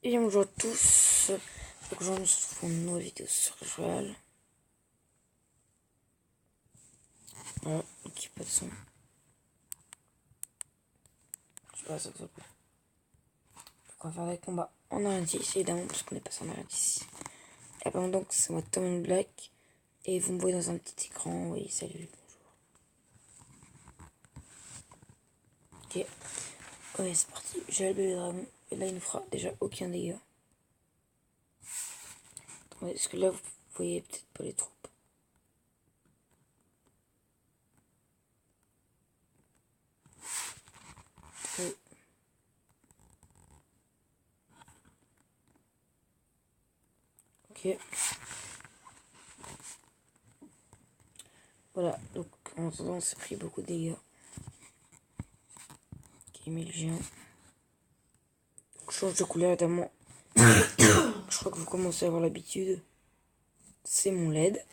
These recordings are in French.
Et bonjour à tous. Donc aujourd'hui nous se retrouvons une nouvelle vidéo sur Joal. Voilà, ok, pas de son. Je sais pas, ça peut. Donc on va faire des combats en R&D, évidemment, parce qu'on est passé en R&D ici. Et pendant donc c'est moi Tom Black. Et vous me voyez dans un petit écran. Oui, salut, bonjour. Ok. Ouais, c'est parti. J'ai le bébé dragon. Et là il ne fera déjà aucun dégât. Attendez, est-ce que là vous voyez peut-être pas les troupes? Oui. Ok. Voilà, donc en attendant on s'est pris beaucoup de dégâts. Ok, 1000 géants. Change de couleur évidemment. Je crois que vous commencez à avoir l'habitude. C'est mon LED.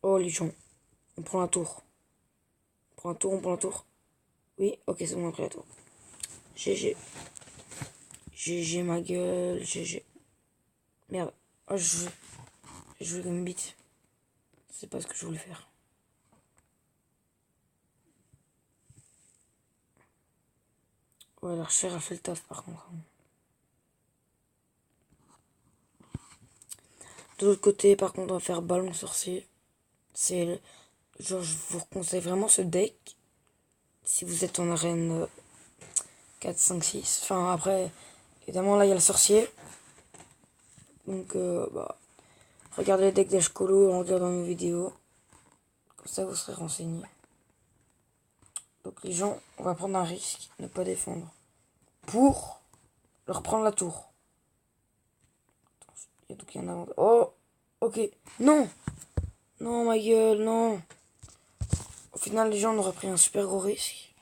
Oh les gens. On prend la tour. On prend la tour, on prend la tour. Oui, ok, c'est bon, on a pris la tour. GG. GG ma gueule, GG. Merde. Oh, je joue comme une bite. C'est pas ce que je voulais faire. Ouais, l'archer a fait le taf par contre. De l'autre côté, par contre, on va faire ballon sorcier. C'est genre, je vous conseille vraiment ce deck. Si vous êtes en arène 4, 5, 6. Enfin, après, évidemment, là, il y a le sorcier. Donc, regardez les decks d'Ashkolo en regardant nos vidéos. Comme ça, vous serez renseignés. Donc, les gens, on va prendre un risque, ne pas défendre. Pour leur prendre la tour. Il y a un avantage. Oh, ok. Non. Non, ma gueule, non. Au final, les gens, on aurait pris un super gros risque.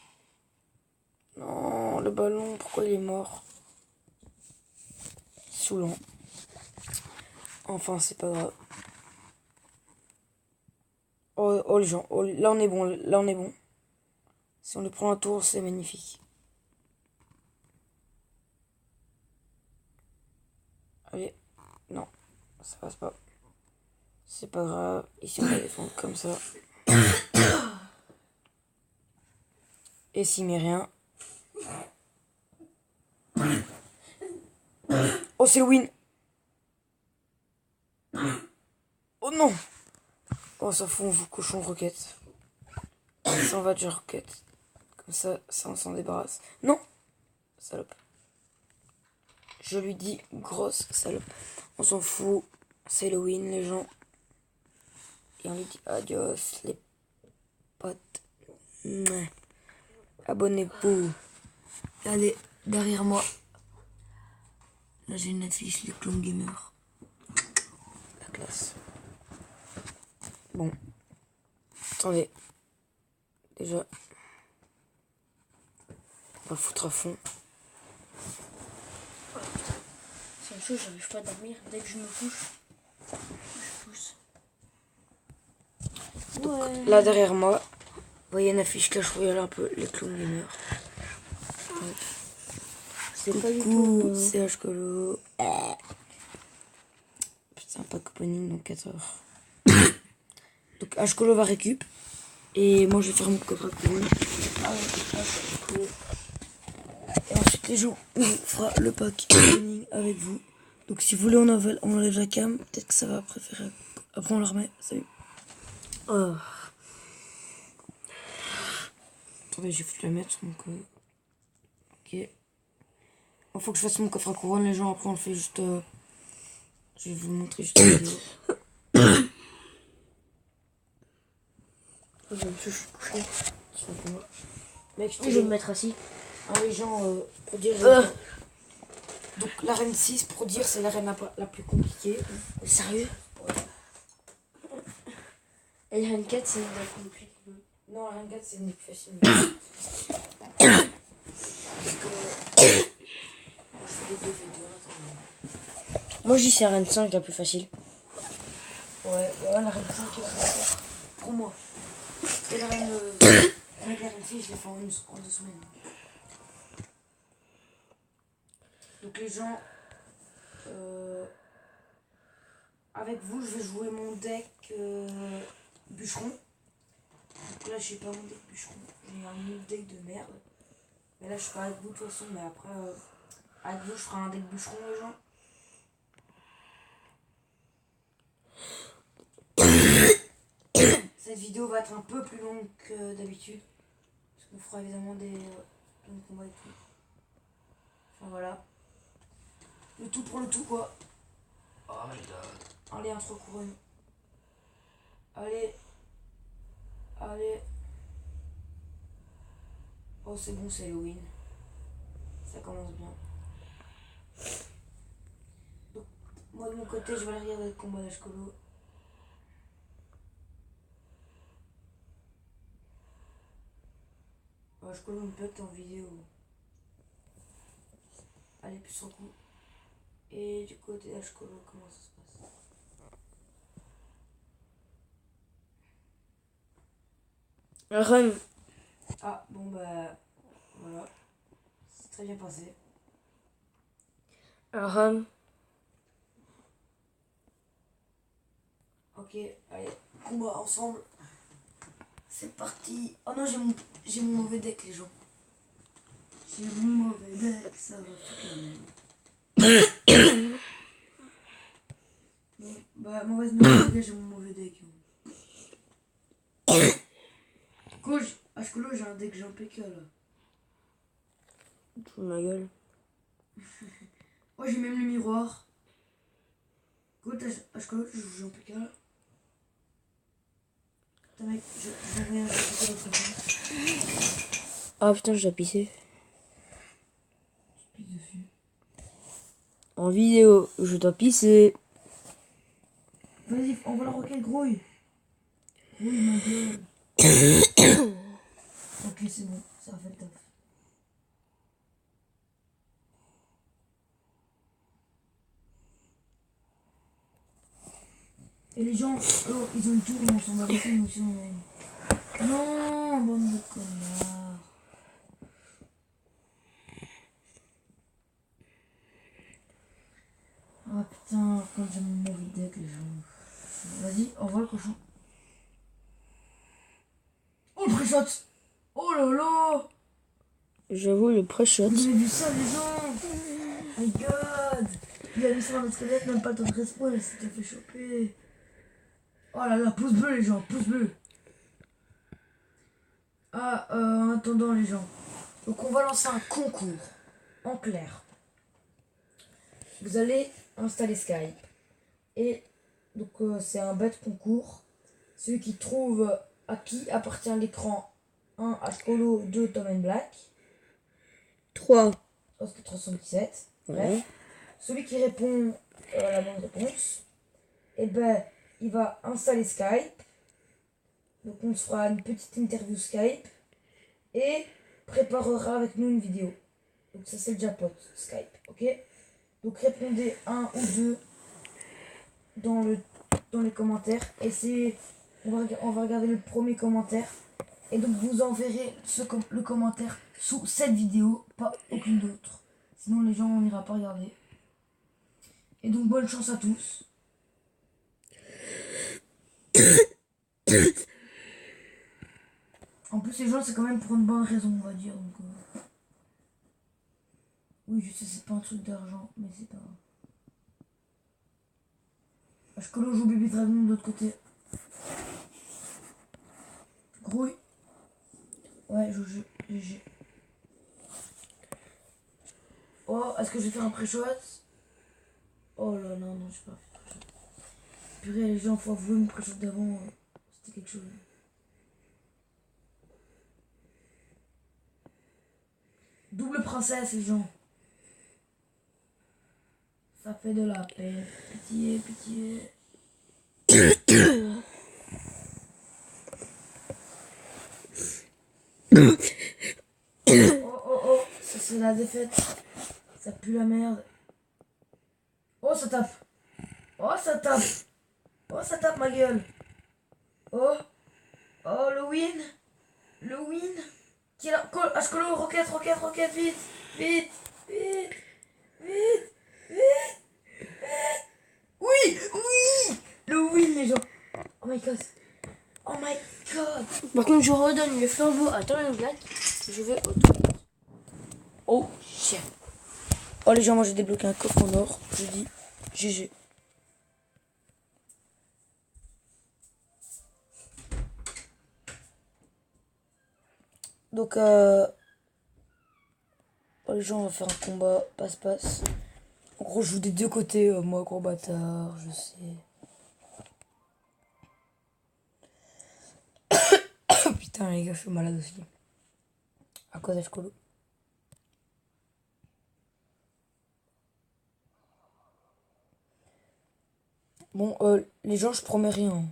Non, le ballon, pourquoi il est mort? Saoulant. Enfin, c'est pas grave. Oh, les gens. Oh, là, on est bon. Là, on est bon. Si on lui prend la tour, c'est magnifique. Allez. Non, ça passe pas. C'est pas grave. Ici, on va défendre comme ça. Et s'il met rien. Oh, c'est le win. Oh non. Oh, ça fout, on joue cochon roquette. Ça, on va déjà roquette. Comme ça, on s'en débarrasse. Non. Salope. Je lui dis grosse salope. On s'en fout. C'est le win, les gens. Et on lui dit adios, les potes. Abonnez-vous. Allez, derrière moi. Là, j'ai une affiche, les clones gamers. La classe. Bon. Attendez. Déjà. On va foutre à fond. C'est une chose, j'arrive pas à dormir. Dès que je me couche, je pousse. Donc, ouais. Là, derrière moi, vous voyez une affiche Clash Royale un peu, les clones gamers. Ouais. C'est pas du tout. C'est Ashkolo. Putain, pack opening dans 4 heures. Donc, Ashkolo va récup. Et moi, je vais faire mon coffre à couronne. Et ensuite, les gens, on fera le pack opening avec vous. Donc, si vous voulez, on enlève la cam. Peut-être que ça va préférer. Après, on la remet. Salut. Oh. Attendez, j'ai foutu la mettre. Donc, ok. Il faut que je fasse mon coffre à couronne, les gens. Après, on le fait juste. Je vais vous montrer juste la vidéo. Je vais me coucher. Mec, Je vais me mettre assis. Ah, les gens, pour dire. Donc, l'arène 6, pour dire, c'est l'arène la plus compliquée. Sérieux? Ouais. Et l'arène 4, c'est la plus compliquée. Non, l'arène 4, c'est une plus facile. Moi, je dis c'est l'arène 5 la plus facile. Ouais, l'arène 5 est la plus facile. Pour moi. Et l'arène 6, si, je l'ai fait en 2 semaines. Donc les gens, avec vous, je vais jouer mon deck bûcheron. Donc là, je sais pas mon deck bûcheron. J'ai un autre deck de merde. Mais là, je suis pas avec vous de toute façon. Mais après, avec vous, je ferai un deck bûcheron, les gens. Cette vidéo va être un peu plus longue que d'habitude. Parce qu'on fera évidemment des combats et tout. Enfin voilà. Le tout pour le tout, quoi. Oh my god. Allez, un 3 couronnes. Allez. Allez. Oh, c'est bon, c'est Halloween. Ça commence bien. Donc, moi de mon côté, je vais aller regarder le combat d'Ashkolo. Ashkolo me pète en vidéo. Allez, plus sur coup. Et du côté d'Ashkolo, comment ça se passe? Run. Ah, bon bah, voilà. C'est très bien passé. Run. Ok, allez, combat ensemble. C'est parti. Oh non, j'ai mon mauvais deck, les gens. J'ai mon mauvais deck, ça va foutre la merde. Bon, bah, mauvaise nouvelle, j'ai mon mauvais deck. Ashkolo, j'ai un deck Jean-PK là. Tout ma gueule. Oh, j'ai même le miroir. Ashkolo, je joue Jean-PK là. Putain, mec, j'ai envoyé un Jean-PK l'autre fois. Ah putain, je dois pisser. Je pisse dessus. En vidéo, je dois pisser. Vas-y, envoie la roquette, grouille. Grouille, ma gueule. Ok, c'est bon, ça a fait le taf. Et les gens, oh, ils ont une tour, on s'en va laisser, nous aussi on a une. Non, bande de connards. Ah putain, quand j'ai mon mauvais deck, les gens. Vas-y, au revoir le cochon. Oh le pré-shot. Oh là là. J'avoue, le pré-shot. Vous avez vu ça, les gens? Oh my god. Il a mis ça dans notre squelette, même pas le temps de respawn, il s'était fait choper. Oh là là, pouce bleu, les gens, pouce bleu. Ah, en attendant, les gens. Donc, on va lancer un concours. En clair. Vous allez installer Skype. Et donc, c'est un bête concours. Celui qui trouve à qui appartient l'écran 1 Ashkolo, 2 Tom and Black, 3. Oscar 317. Ouais. Bref. Celui qui répond à la bonne réponse, et ben, il va installer Skype. Donc, on se fera une petite interview Skype. Et préparera avec nous une vidéo. Donc, ça, c'est le jackpot Skype. Ok? Donc, répondez 1 ou 2 dans les commentaires. Et c'est. On va regarder le premier commentaire. Et donc, vous enverrez le commentaire sous cette vidéo, pas aucune d'autre. Sinon, les gens, on n'ira pas regarder. Et donc, bonne chance à tous. En plus, les gens, c'est quand même pour une bonne raison, on va dire. Donc, oui, je sais, c'est pas un truc d'argent, mais c'est pas grave. Ashkolo joue Baby Dragon de l'autre côté. Grouille. Ouais, je joue GG. Oh, est-ce que je vais faire un pré-shot? Oh là, non, je sais pas. Purée, les gens, faut avouer mon pré-shot d'avant. C'était quelque chose. Double princesse, les gens. Ça fait de la peine. Pitié, pitié. Oh, oh, oh. Ça, c'est la défaite. Ça pue la merde. Oh, ça tape. Oh, ça tape. Oh, ça tape ma gueule. Oh. Oh, le win. Le win. Tire, colle, Ashkolo, roquette, roquette, roquette, vite, vite, vite, vite, vite. Oui, oui. Le win, les gens. Oh my god. Oh my god. Par contre, je redonne le flambeau à Torian Black. Je vais au toilette. Oh shit. Oh les gens, moi j'ai débloqué un coffre en or. Je dis GG. Donc oh, les gens, on va faire un combat passe-passe. En gros, je joue des deux côtés. Moi, gros bâtard, je sais. Oh putain, les gars, je suis malade aussi. À cause d'Ashkolo. Bon, les gens, je promets rien.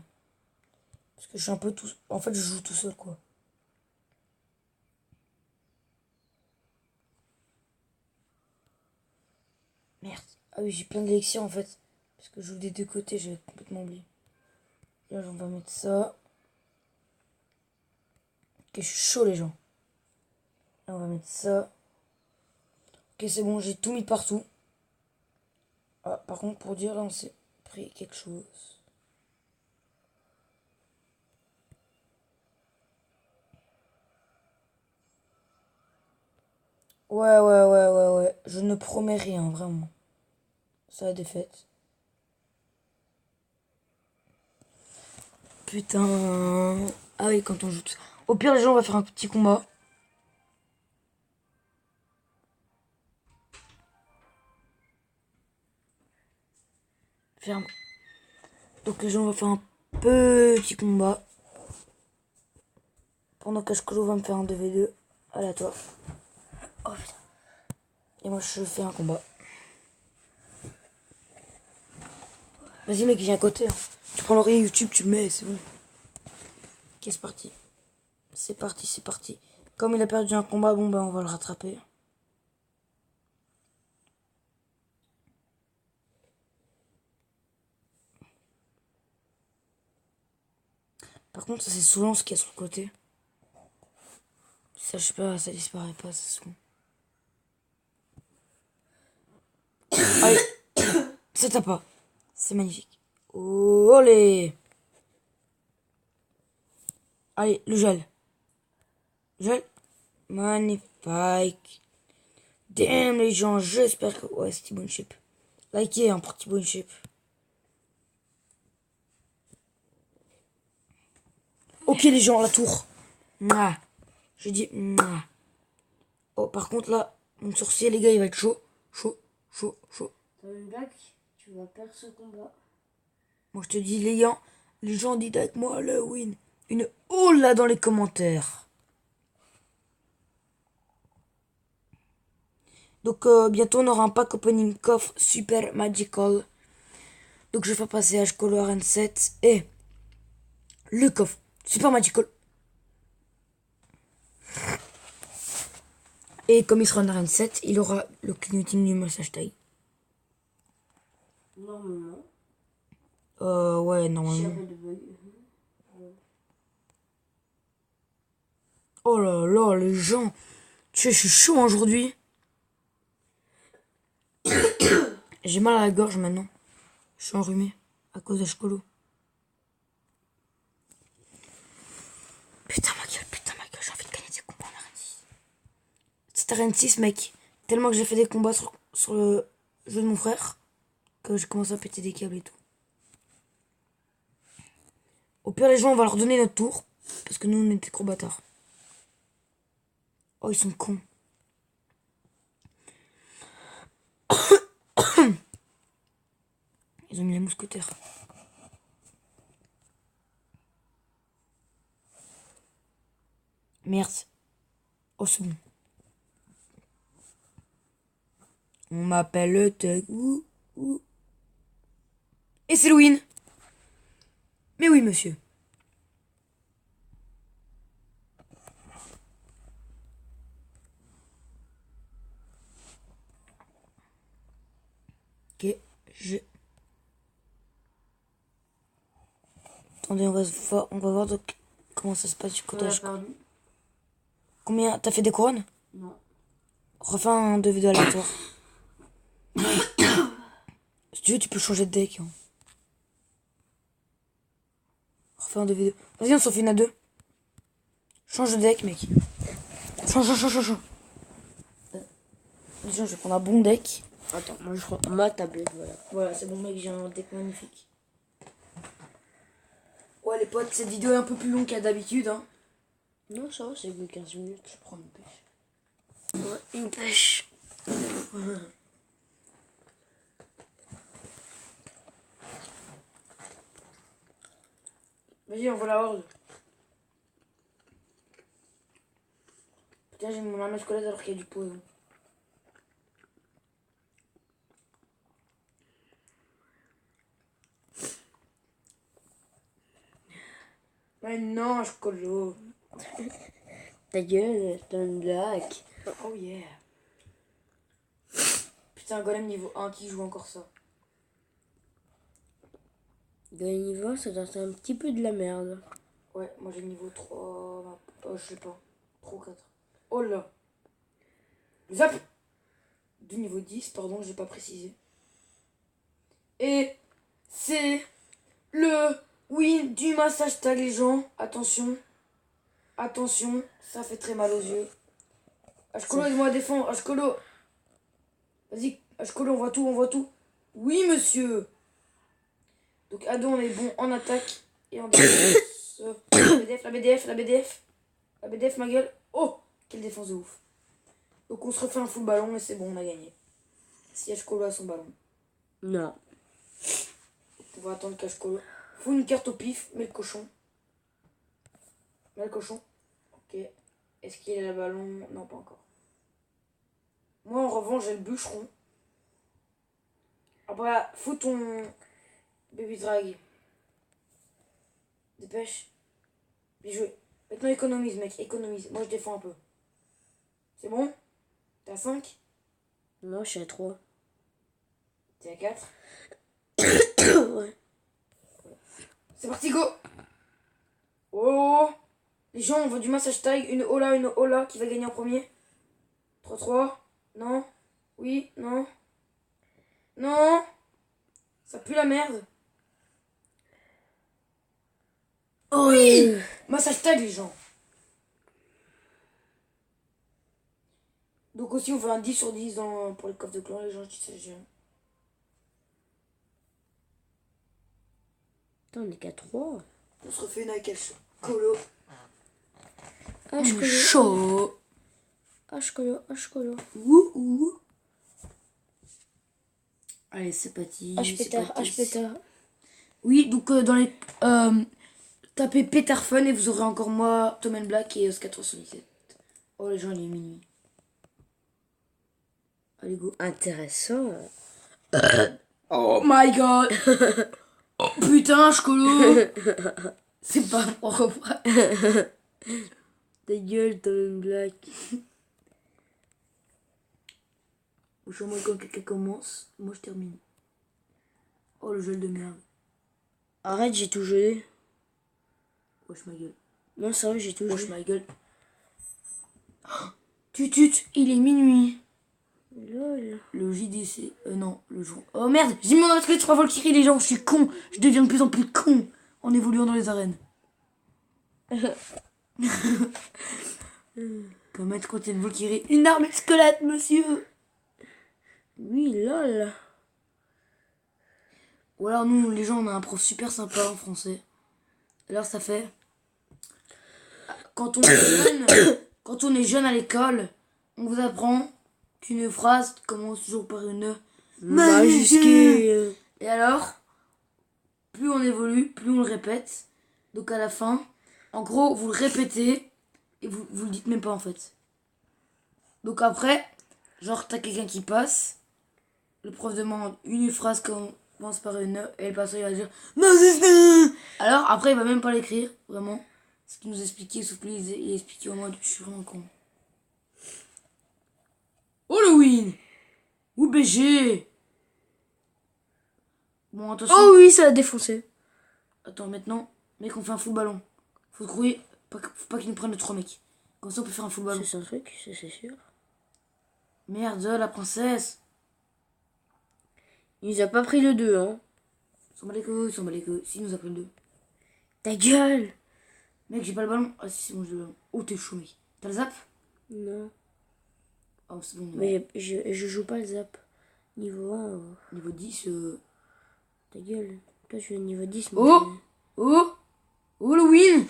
Parce que je suis un peu tout... En fait, je joue tout seul, quoi. Merde. Ah oui, j'ai plein d'élections, en fait. Parce que je joue des deux côtés, j'avais complètement oublié. Là, on va mettre ça. Ok, je suis chaud, les gens. Là, on va mettre ça. Ok, c'est bon, j'ai tout mis partout. Ah, par contre, pour dire, là, on s'est pris quelque chose. Ouais. Je ne promets rien, vraiment. Ça a défaite. Putain. Ah oui, quand on joue tout... Au pire, les gens, on va faire un petit combat. Ferme. Donc les gens, on va faire un petit combat. Pendant qu'Ashkolo va me faire un 2v2. Allez, à toi. Oh putain. Et moi, je fais un combat. Vas-y, mec, viens à côté. Hein. Tu prends l'oreiller YouTube, tu le mets, c'est bon. Ok, c'est parti. C'est parti. Comme il a perdu un combat, bon, ben, on va le rattraper. Par contre, ça, c'est souvent ce qu'il y a sur le côté. Ça, je sais pas, ça disparaît pas, c'est souvent. Allez, ça tape pas. C'est magnifique. Oh, allez. Allez, le gel. Gel. Magnifique. Damn, les gens, j'espère que... Ouais, c'est T-Bone Chip. Likez, hein, pour T-Bone Chip. Ok, les gens, la tour. Mouah. Je dis... Mouah. Oh, par contre, là, mon sorcier, les gars, il va être chaud. Chaud. Torian Black, tu vas perdre ce combat. Moi, je te dis, les gens dites avec moi le win. Une oh là dans les commentaires. Donc, bientôt, on aura un pack opening coffre super magical. Donc, je vais faire passer Ashkolo RN7 et le coffre super magical. Et comme il sera en RN7, il aura le clignoting du massage taille. Normalement. Ouais, normalement. Oh là là, les gens. Tu sais, je suis chaud aujourd'hui. J'ai mal à la gorge maintenant. Je suis enrhumé à cause d'Ashkolo. Putain ma gueule, j'ai envie de gagner des combats en RN6. C'est RN6, mec. Tellement que j'ai fait des combats sur le jeu de mon frère que j'ai commencé à péter des câbles et tout. Au pire, les gens, on va leur donner notre tour. Parce que nous, on était gros bâtards. Oh, ils sont cons. Ils ont mis les mousquetaires. Merde. Oh, c'est bon. On m'appelle le Tug. Et c'est le win. Mais oui, monsieur. Ok, Attendez, on va voir donc comment ça se passe du côté. Combien? T'as fait des couronnes? Non. Refais un 2v2 aléatoire. Si tu veux, tu peux changer de deck. Hein. Refais un 2v2. Vas-y, on s'en fait une à deux. Change de deck, mec. Change. Déjà, je vais prendre un bon deck. Attends, moi je prends ma tablette, voilà. Voilà, c'est bon mec, j'ai un deck magnifique. Ouais, les potes, cette vidéo est un peu plus longue qu'à d'habitude. Hein. Non, ça va, c'est que 15 minutes. Je prends une pêche. Ouais, une pêche. Vas-y, on voit la horde. Putain, j'ai mon arme squelette alors qu'il y a du poison. Mais non, je colo. Ta gueule, t'as une blague. Oh yeah. Putain, golem niveau 1 qui joue encore ça. De niveau, ça doit être un petit peu de la merde. Ouais, moi j'ai niveau 3. Oh, je sais pas. 3 ou 4. Oh là. Zap. Du niveau 10, pardon, j'ai pas précisé. Et c'est le win du massage tag, les gens. Attention. Attention, ça fait très mal aux yeux. Ashkolo, aide-moi à défendre. Ashkolo. Vas-y, Ashkolo, on voit tout. Oui, monsieur. Donc, Ado, on est bon en attaque et en défense. La BDF, ma gueule. Oh, quelle défense de ouf. Donc, on se refait un full ballon et c'est bon, on a gagné. Si Ashkolo a son ballon. Non. On va attendre qu'Ashkolo. Faut une carte au pif, mets le cochon. Mets le cochon. Ok. Est-ce qu'il a le ballon? Non, pas encore. Moi, en revanche, j'ai le bûcheron. Après, fous ton baby drag. Dépêche. Bien joué. Maintenant, économise, mec. Économise. Moi, je défends un peu. C'est bon? T'es à 5? Non, je suis à 3. T'es à 4? Ouais. C'est parti, go! Oh! Les gens, on veut du massage taille. Une Ola qui va gagner en premier. 3-3. Non? Oui? Non? Non? Ça pue la merde. Oh, Oui! Massage tag, les gens. Donc aussi, on fait un 10 sur 10 pour les coffres de clan, les gens qui s'agissent. Putain, on est qu'à 3. On se refait une avec Ashkolo. Ashkolo. Chaud. Ashkolo. Ouh. Allez, c'est parti. H-pétard. Oui, donc dans les... tapez Peter Fun et vous aurez encore moi, Tom and Black et Os477. Oh, les gens, il est minuit. Allez, go. Intéressant. Oh my god. Oh, putain, Ashkolo. C'est pas propre. Ta gueule, t'as une blague. Je moi quand quelqu'un commence, moi je termine. Oh, le gel de merde. Arrête, j'ai tout gelé. Wesh ma gueule. Non, ça va, j'ai tout Wesh gelé. ma gueule. Tutut, il est minuit. Lol. Le JDC. Non, le jour. Oh merde, j'ai mis mon basket sur Valkyrie, les gens, je suis con. Je deviens de plus en plus con en évoluant dans les arènes. Peut mettre côté de Valkyrie une arme squelette, monsieur. Oui, lol. Ou alors nous, les gens, on a un prof super sympa en français. Alors ça fait... Quand on est jeune à l'école, on vous apprend qu'une phrase commence toujours par une Majuscule. Et alors, plus on évolue, plus on le répète. Donc à la fin, en gros, vous le répétez et vous le dites même pas en fait. Donc après, genre t'as quelqu'un qui passe, le prof demande une phrase commence par une E et le passeur il va dire Majuscule. Alors après il va même pas l'écrire, vraiment. Ce qu'il nous expliquait, sauf que lui il expliquait en mode je suis vraiment con. Halloween ou BG. Bon, attention. Oh oui, ça a défoncé. Attends, maintenant, mec, on fait un full ballon. Faut se grouiller. Faut pas qu'il nous prenne le 3 mec. Comme ça, on peut faire un full ballon. C'est son truc, c'est sûr. Merde, la princesse. Il nous a pas pris le 2, hein. S'en bat les couilles, s'en bat les couilles. Si, il nous a pris le 2. Ta gueule! Mec, j'ai pas le ballon. Ah, si, c'est bon, j'ai le ballon. Oh, t'es chaud, mec. T'as le zap? Non. Oh, c'est bon. Mais je joue pas le zap. Niveau 1. Niveau 10. Ta gueule. Toi, tu es niveau 10. Oh! Oh! Oh, le win!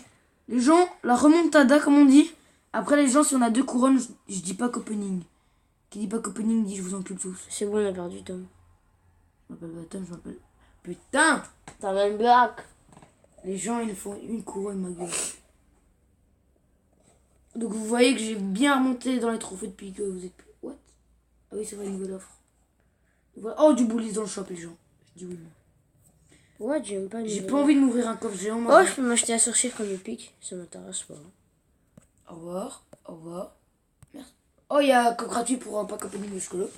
Les gens, la remontada, comme on dit. Après, les gens, si on a 2 couronnes, je dis pas qu'opening. Qui dit pas qu'opening dit je vous encule tous. C'est bon, on a perdu, Tom. Je m'appelle Baton, je m'appelle. Putain! T'as même black. Les gens, ils font une couronne, ma gueule. Donc, vous voyez que j'ai bien remonté dans les trophées depuis que vous êtes plus. What? Ah oui, c'est vrai, une nouvelle offre. Voilà. Oh, du bullies dans le shop, les gens. Je dis oui. Ouais, j'aime pas. J'ai pas envie de m'ouvrir un coffre géant. Oh, je peux m'acheter un sorcier comme le pic. Ça m'intéresse pas. Au revoir. Au revoir. Merci. Oh, il y a un code gratuit pour un pack opening de chocolat.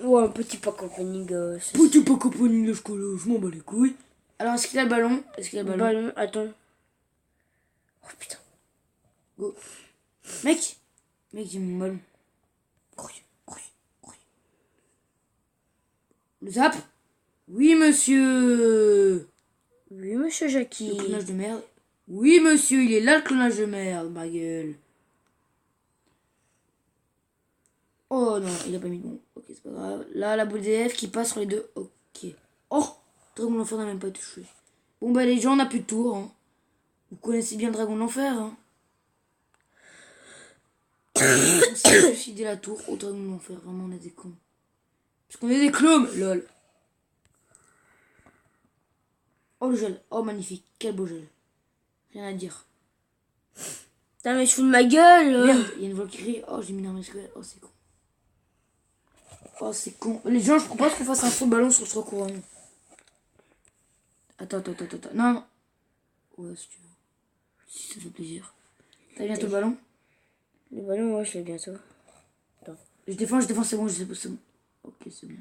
Ouais, un petit pack opening. Petit pack opening de chocolat, je m'en bats les couilles. Alors, est-ce qu'il a le ballon? Est-ce qu'il a le ballon? Ballon, attends. Oh putain. Go. Mec, j'ai mon ballon. Couille. Le zap? Oui, monsieur. Oui, monsieur Jackie. Le clonage de merde. Oui, monsieur, il est là le clonage de merde, ma gueule. Oh non, il a pas mis de bon. Ok, c'est pas grave. Là, la boule DF qui passe sur les deux. Ok. Oh, Dragon de l'Enfer n'a même pas été touché. Bon, bah, les gens, on n'a plus de tour. Hein. Vous connaissez bien le Dragon de l'Enfer. Hein. On s'est suicidé la tour au Dragon de l'Enfer. Vraiment, on est des cons. Parce qu'on est des clones, lol. Oh, le gel. Oh, magnifique. Quel beau gel. Rien à dire. Putain, mais je fous de ma gueule. Merde, il y a une voix qui crie. Oh, j'ai mis un squelette. Oh, c'est con. Oh, c'est con. Les gens, je propose qu'on fasse un faux ballon sur 3 couronnes. Attends. Non. Ouais, si tu veux. Si ça fait plaisir. T'as bientôt le ballon? Le ballon, ouais, je l'ai bientôt. Attends. Je défends, c'est bon, c'est bon. Ok, c'est bon.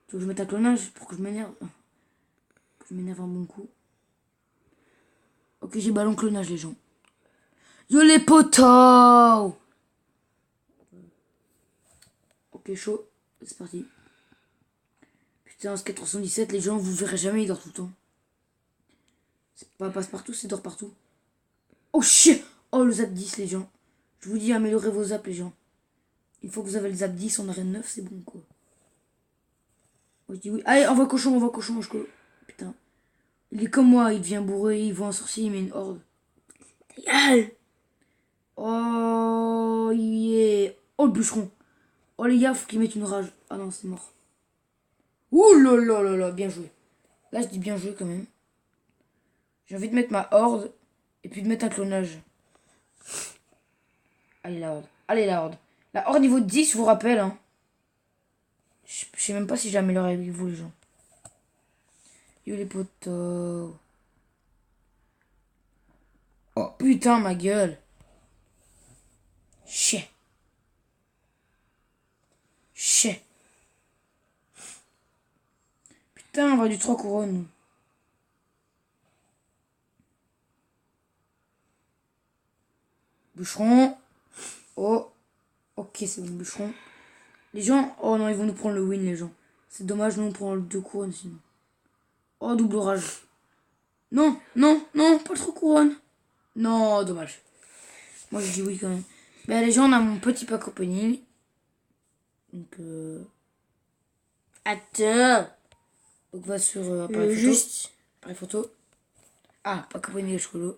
Tu veux que je mette un clonage pour que je m'énerve? Que je m'énerve un bon coup. Ok, j'ai ballon clonage, les gens. Yo les potos! Ok, chaud. C'est parti. Putain, ce 417, les gens, vous verrez jamais, il dort tout le temps. C'est pas passe-partout, c'est dort partout. Oh shit! Oh, le zap 10, les gens. Je vous dis, améliorez vos zaps, les gens. Une fois que vous avez le zap 10 en arène 9, c'est bon, quoi. Moi, je dis oui. Allez, on va cochon, Putain. Il est comme moi, il devient bourré, il voit un sorcier, il met une horde. Oh, yeah. Oh, le bûcheron. Oh, les gars, faut qu'il mette une rage. Ah non, c'est mort. Ouh là là, bien joué. Là, je dis bien joué quand même. J'ai envie de mettre ma horde et puis de mettre un clonage. Allez, la horde. La horde niveau 10, je vous rappelle. Hein. Je sais même pas si j'ai amélioré avec vous, les gens. Yo, les potos. Oh, putain, ma gueule. Chien. Putain, on va du 3 couronnes. Bûcheron. Oh. Ok, c'est bon, bûcheron. Les gens. Oh non, ils vont nous prendre le win, les gens. C'est dommage, nous on prend le 2 couronnes sinon. Oh, double rage. Non, pas le 3 couronnes. Non, dommage. Moi je dis oui quand même. Ben les gens, on a mon petit pack opening. Donc Attends. Donc va sur appareil photo. Juste. Appareil photo. Ah, pack opening de chocolat.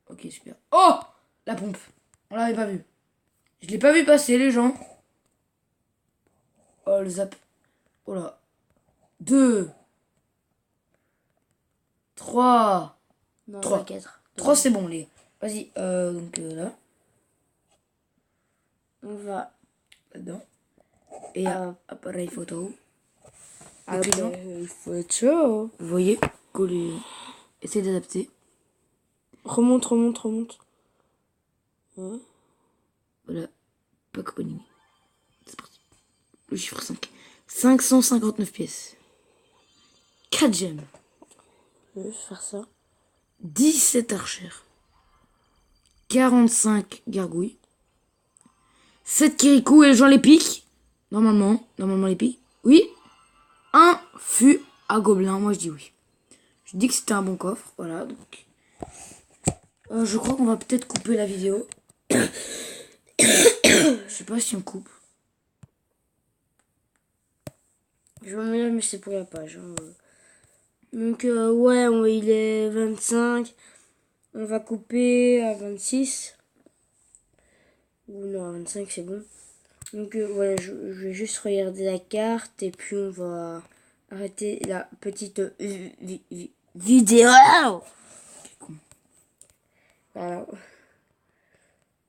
Ok, super. Oh, la pompe. On l'avait pas vu. Je l'ai pas vu passer, les gens. Oh, le zap. Oh là. 2. 3. Non, 3. 4. 3, c'est bon, les. Vas-y, donc là. On va Là-dedans. Et appareil photo. appareil photo. Vous voyez, coller. Essayez d'adapter. Remonte. Ouais. Voilà. Pack opening. C'est parti. Le chiffre 5. 559 pièces. 4 gemmes. Je vais faire ça. 17 archères. 45 gargouilles. 7 kirikou et les gens les piquent. Normalement les piquent. Oui. Un fût à gobelin. Moi je dis oui. Je dis que c'était un bon coffre. Voilà donc. Je crois qu'on va peut-être couper la vidéo. Je sais pas si on coupe. Je me mets là, mais c'est pour la page. Hein. Donc, ouais, il est 25. On va couper à 26. Ou non, à 25, c'est bon. Donc, voilà, je vais juste regarder la carte. Et puis, on va arrêter la petite vidéo. Voilà.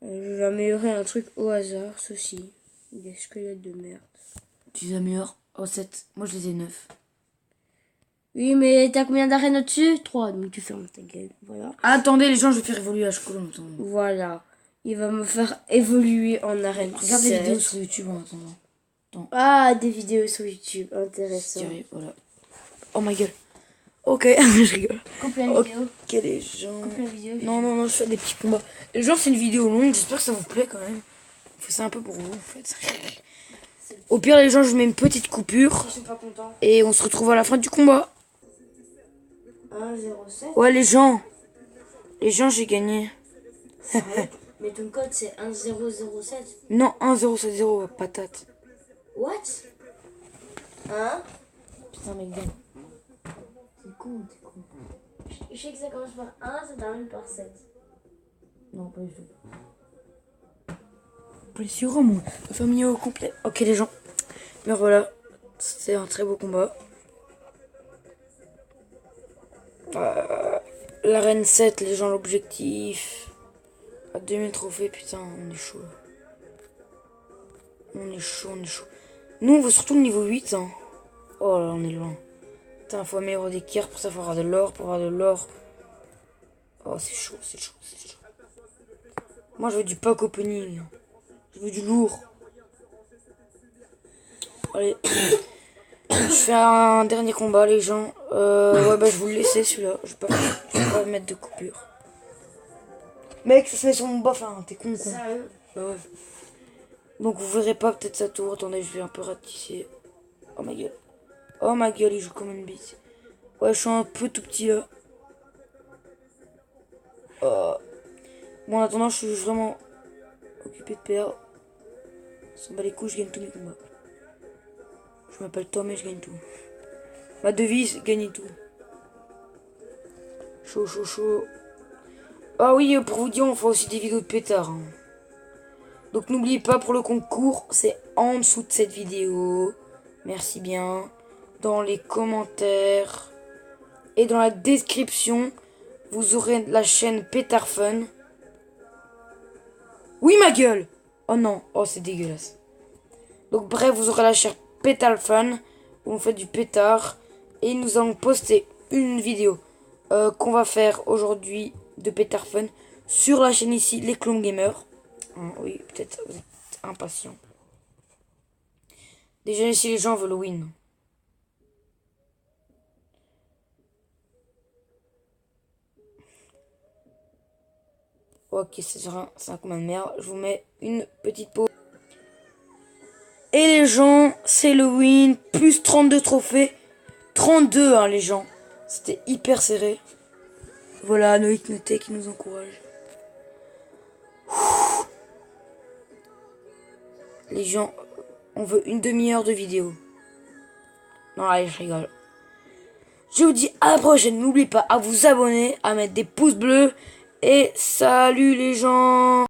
Je vais améliorer un truc au hasard, ceci. Des squelettes de merde. Tu les améliores au 7. Moi je les ai 9. Oui, mais t'as combien d'arènes au-dessus? 3, donc tu fermes ta gueule. Voilà. Attendez les gens, je vais faire évoluer la chocolat en attendant. Voilà. Il va me faire évoluer en arène. Regarde des vidéos sur YouTube en attendant. Ah, des vidéos sur YouTube. Intéressant. Voilà. Oh ma gueule. Ok, je rigole. Coupe la vidéo. Ok les gens. Coupe la vidéo. Non, je fais des petits combats. Les gens, c'est une vidéo longue, j'espère que ça vous plaît quand même. Je fais ça un peu pour vous en fait. Au pire les gens, je mets une petite coupure. Ils sont pas contents. Et on se retrouve à la fin du combat. 1,07. Ouais les gens, j'ai gagné. Mais ton code c'est 1007. Non, 1070, patate. What? Hein? Putain mec, gagne. C'est con. Je sais que ça commence par 1, ça termine par 7. Non, pas du tout. Blessure au monde. Famille au complet. Ok les gens. Mais voilà. C'était un très beau combat. L'arène 7, les gens, l'objectif. À 2000 trophées, putain, on est chaud. On est chaud. Nous, on veut surtout le niveau 8. Hein. Oh là, on est loin. Putain, faut améliorer des kirs pour ça, faut avoir de l'or. Pour avoir de l'or. Oh, c'est chaud. Moi, je veux du pack opening. Je veux du lourd. Allez. Je fais un dernier combat, les gens. Ouais, bah, je vous le laisser celui-là. Je vais pas mettre de coupure. Mec, ça se met sur mon baf là. T'es con. Sérieux? Bah ouais. Donc, vous verrez pas peut-être sa tour. Attendez, je vais un peu ratisser. Oh ma gueule. Oh ma gueule, il joue comme une bite. Ouais, je suis un peu tout petit là. Bon, en attendant, je suis vraiment occupé de perdre. Ça me bat les couilles, je gagne tous mes combats. Je m'appelle Tom et je gagne tout. Ma devise, gagner tout. Chaud. Ah oui, pour vous dire, on fera aussi des vidéos de pétard. Hein. Donc n'oubliez pas, pour le concours, c'est en dessous de cette vidéo. Merci bien. Dans les commentaires et dans la description, vous aurez la chaîne Pétard Fun. Oui, ma gueule! Oh non, oh c'est dégueulasse. Donc bref, vous aurez la chaîne Pétard Fun où on fait du pétard. Et nous allons poster une vidéo qu'on va faire aujourd'hui de Pétard Fun sur la chaîne ici, les Clones Gamers. Oui, peut-être vous êtes impatients. Déjà ici, les gens veulent win. Ok, c'est un combat de merde. Je vous mets une petite pause. Et les gens, c'est le win. Plus 32 trophées. 32, hein, les gens. C'était hyper serré. Voilà, Noïc Noté qui nous encourage. Les gens, on veut une demi-heure de vidéo. Non, allez, je rigole. Je vous dis à la prochaine. N'oubliez pas à vous abonner, à mettre des pouces bleus. Et salut les gens!